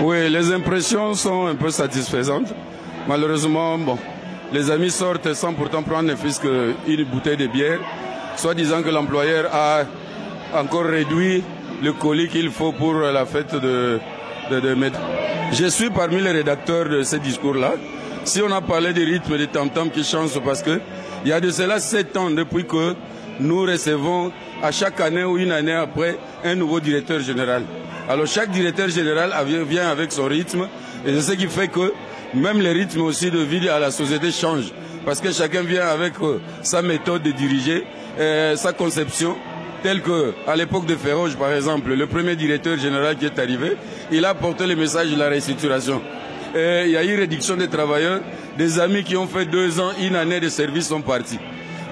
Oui, les impressions sont un peu satisfaisantes. Malheureusement, bon, les amis sortent sans pourtant prendre ne fût-ce qu'une bouteille de bière, soit disant que l'employeur a encore réduit le colis qu'il faut pour la fête de mai. Je suis parmi les rédacteurs de ce discours-là. Si on a parlé des rythmes des tam-tams qui changent, parce que il y a de cela 7 ans depuis que nous recevons à chaque année ou une année après un nouveau directeur général. Alors chaque directeur général vient avec son rythme et c'est ce qui fait que même les rythmes aussi de vie à la société changent. Parce que chacun vient avec sa méthode de diriger, sa conception, telle que à l'époque de Ferroge par exemple, le premier directeur général qui est arrivé, il a porté le message de la restructuration. Il y a eu réduction des travailleurs, des amis qui ont fait 2 ans, une année de service sont partis.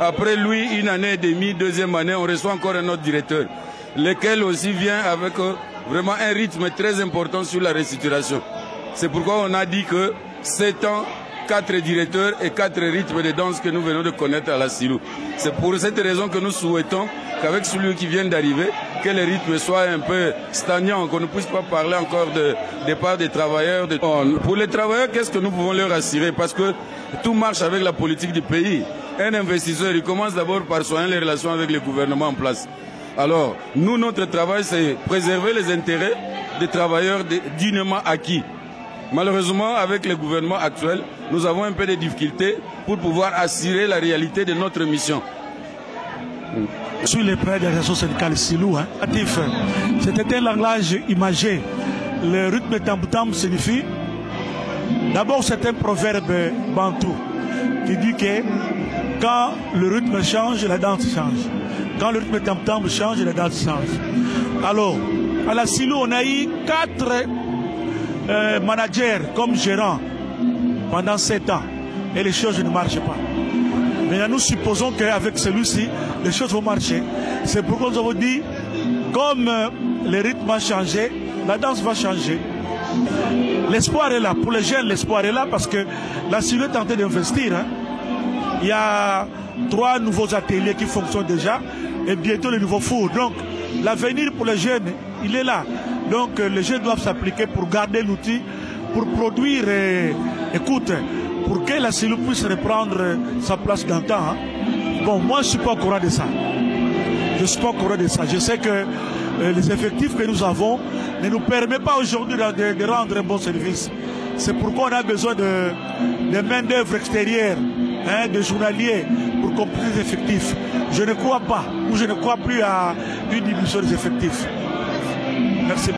Après lui, une année et demie, deuxième année, on reçoit encore un autre directeur, lequel aussi vient avec vraiment un rythme très important sur la restructuration. C'est pourquoi on a dit que 7 ans, 4 directeurs et 4 rythmes de danse que nous venons de connaître à la Silou. C'est pour cette raison que nous souhaitons qu'avec celui qui vient d'arriver, que les rythmes soient un peu stagnants, qu'on ne puisse pas parler encore de départ des travailleurs. Pour les travailleurs, qu'est-ce que nous pouvons leur assurer? Parce que tout marche avec la politique du pays. Un investisseur, il commence d'abord par soigner les relations avec le gouvernement en place. Alors, nous, notre travail, c'est préserver les intérêts des travailleurs dignement acquis. Malheureusement, avec le gouvernement actuel, nous avons un peu de difficultés pour pouvoir assurer la réalité de notre mission. Sur les prêts d'organisation syndicale Silou, c'était un langage imagé. Le rythme tam-tam signifie, d'abord c'est un proverbe bantou qui dit que quand le rythme change, la danse change. Quand le rythme tam-tam change, la danse change. Alors, à la Silou, on a eu 4 managers comme gérants pendant 7 ans et les choses ne marchent pas. Maintenant, nous supposons qu'avec celui-ci, les choses vont marcher. C'est pourquoi nous avons dit, comme le rythme va changer, la danse va changer. L'espoir est là. Pour les jeunes, l'espoir est là parce que la Silou est en train d'investir. Il y a 3 nouveaux ateliers qui fonctionnent déjà et bientôt le nouveau four. Donc, l'avenir pour les jeunes, il est là. Donc, les jeunes doivent s'appliquer pour garder l'outil, pour produire, écoute, pour que la Silou puisse reprendre sa place d'antan. Bon, moi, je ne suis pas au courant de ça. Je ne suis pas au courant de ça. Je sais que les effectifs que nous avons ne nous permettent pas aujourd'hui de rendre un bon service. C'est pourquoi on a besoin de main-d'œuvre extérieure, de journaliers, pour compléter les effectifs. Je ne crois pas, ou je ne crois plus à une diminution des effectifs. Merci.